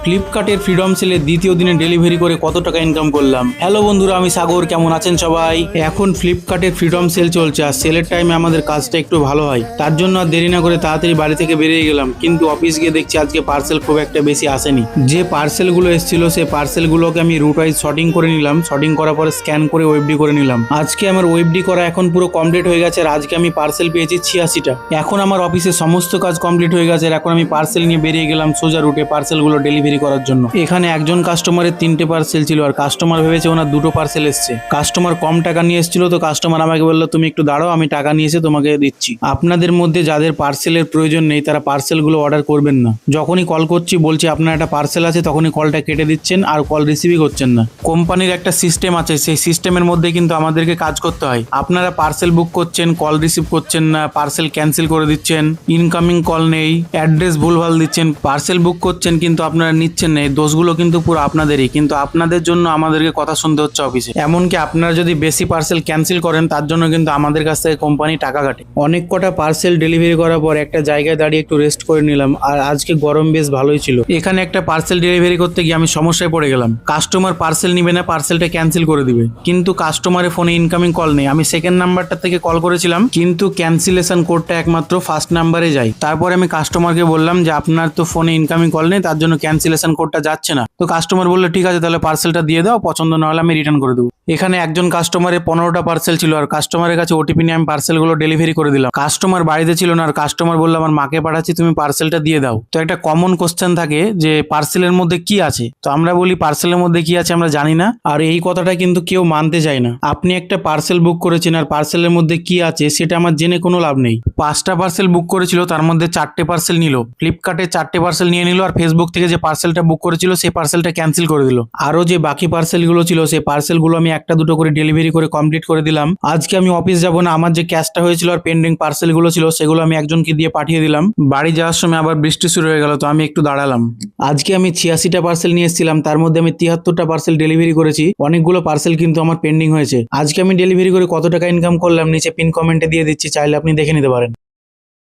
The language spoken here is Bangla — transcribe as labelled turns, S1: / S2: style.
S1: ফ্লিপকার্টের ফ্রিডম সেলের দ্বিতীয় দিনে ডেলিভারি করে কত টাকা ইনকাম করলাম। হ্যালো বন্ধুরা, আমি সাগর, কেমন আছেন সবাই? এখন ফ্লিপকার্টের ফ্রিডম সেল চলছে আর সেলের টাইমে আমাদের কাজটা একটু ভালো হয়, তার জন্য আর দেরি না করে তাড়াতাড়ি বাড়ি থেকে বেরিয়ে গেলাম। কিন্তু অফিস গিয়ে দেখছি আজকে পার্সেল খুব একটা বেশি আসেনি। যে পার্সেলগুলো এসেছিল সেই পার্সেলগুলোকে আমি রুট ওয়াইজ শর্টিং করে নিলাম। শর্টিং করার পরে স্ক্যান করে ওয়েবডি করে নিলাম। আজকে আমার ওয়েবডি করা এখন পুরো কমপ্লিট হয়ে গেছে আর আজকে আমি পার্সেল পেয়েছি 86টা। এখন আমার অফিসের সমস্ত কাজ কমপ্লিট হয়ে গেছে আর এখন আমি পার্সেল নিয়ে বেরিয়ে গেলাম সোজা রুটে পার্সেলগুলো ডেলিভারি করার জন্য। এখানে একজন কাস্টমারের 3টে পার্সেল ছিল আর কাস্টমার ভেবেছে ওনার 2টো পার্সেল এসছে। কাস্টমার কম টাকা নিয়ে এসেছিল, তো কাস্টমার আমাকে বললো তুমি একটু দাঁড়াও, আমি টাকা নিয়ে এসে তোমাকে দিচ্ছি। আপনাদের মধ্যে যাদের পার্সেলের প্রয়োজন নেই তারা পার্সেলগুলো অর্ডার করবেন না। যখনই কল করছি বলছি আপনার একটা পার্সেল আছে, তখনই কলটা কেটে দিচ্ছেন আর কল রিসিভই করছেন না। কোম্পানির একটা সিস্টেম আছে, সেই সিস্টেমের মধ্যে কিন্তু আমাদেরকে কাজ করতে হয়। আপনারা পার্সেল বুক করছেন, কল রিসিভ করছেন না, পার্সেল ক্যান্সেল করে দিচ্ছেন, ইনকামিং কল নেই, অ্যাড্রেস ভুলভাল দিচ্ছেন, পার্সেল বুক করছেন কিন্তু আপনারা নিচ্ছেন না। এই দোষগুলো কিন্তু পুরো আপনাদেরই, কিন্তু আপনাদের জন্য আমাদেরকে কথা শুনতে হচ্ছে অফিসে। এমনকি আপনারা যদি বেশি পার্সেল ক্যান্সেল করেন তার জন্য কিন্তু আমাদের কাছ থেকে কোম্পানি টাকা কাটে। অনেক কটা পার্সেল ডেলিভারি করার পর একটা জায়গায় দাঁড়িয়ে একটু রেস্ট করে নিলাম আর আজকে গরম বেশ ভালোই ছিল। এখানে একটা পার্সেল ডেলিভারি করতে গিয়ে আমি সমস্যায় পড়ে গেলাম। কাস্টমার পার্সেল নিবে না, পার্সেলটা ক্যান্সেল করে দিবে, কিন্তু কাস্টমারের ফোনে ইনকামিং কল নেই। আমি সেকেন্ড নাম্বারটা থেকে কল করেছিলাম কিন্তু ক্যান্সেলেশন কোডটা একমাত্র ফার্স্ট নাম্বারে যায়। তারপরে আমি কাস্টমারকে বললাম যে আপনার তো ফোনে ইনকামিং কল নেই, তার জন্য ক্যান্সেলেশন কোডটা যাচ্ছে না। তো কাস্টমার বললো ঠিক আছে তাহলে পার্সেলটা দিয়ে দাও, পছন্দ না হলে আমি রিটার্ন করে দেবো। এখানে একজন কাস্টমারের 15টা পার্সেল ছিল আর কাস্টমারের কাছে ওটিপি নিয়ে আমি পার্সেলগুলো ডেলিভারি করে দিলাম। কাস্টমার বাড়িতে ছিল না আর কাস্টমার বললো আমার মাকে পাঠাচ্ছি, তুমি পার্সেলটা দিয়ে দাও। তো একটা কমন কোশ্চেন থাকে যে পার্সেলের মধ্যে কি আছে, তো আমরা বলি পার্সেলের মধ্যে কি আছে আমরা জানি না, আর এই কথাটা কিন্তু কেউ মানতে চায় না। আপনি একটা পার্সেল বুক করেছেন আর পার্সেলের মধ্যে কি আছে সেটা আমার জেনে কোনো লাভ নেই। 5টা পার্সেল বুক করেছিল, তার মধ্যে 4টে পার্সেল নিল, ফ্লিপকার্টে 4টে পার্সেল নিয়ে নিল আর ফেসবুক থেকে যে পার্সেলটা বুক করেছিল সেই পার্সেলটা ক্যান্সেল করে দিল। আরো যে বাকি পার্সেলগুলো ছিল সেই পার্সেলগুলো আমি একটা দুটো করে ডেলিভারি করে কমপ্লিট করে দিলাম। আজকে আমি অফিস যাব না, আমার যে ক্যাশটা হয়েছিল আর পেন্ডিং পার্সেলগুলো ছিল সেগুলো আমি একজনকে দিয়ে পাঠিয়ে দিলাম। বাড়ি যাওয়ার সময় আবার বৃষ্টি শুরু হয়ে গেল, তো আমি একটু দাঁড়ালাম। আজকে আমি 86টা পার্সেল নিয়ে এসেছিলাম, তার মধ্যে আমি 73টা পার্সেল ডেলিভারি করেছি। অনেকগুলো পার্সেল কিন্তু আমার পেন্ডিং হয়েছে। আজকে আমি ডেলিভারি করে কত টাকা ইনকাম করলাম নিচে পিন কমেন্টে দিয়ে দিচ্ছি, চাইলে আপনি দেখে নিতে পারেন।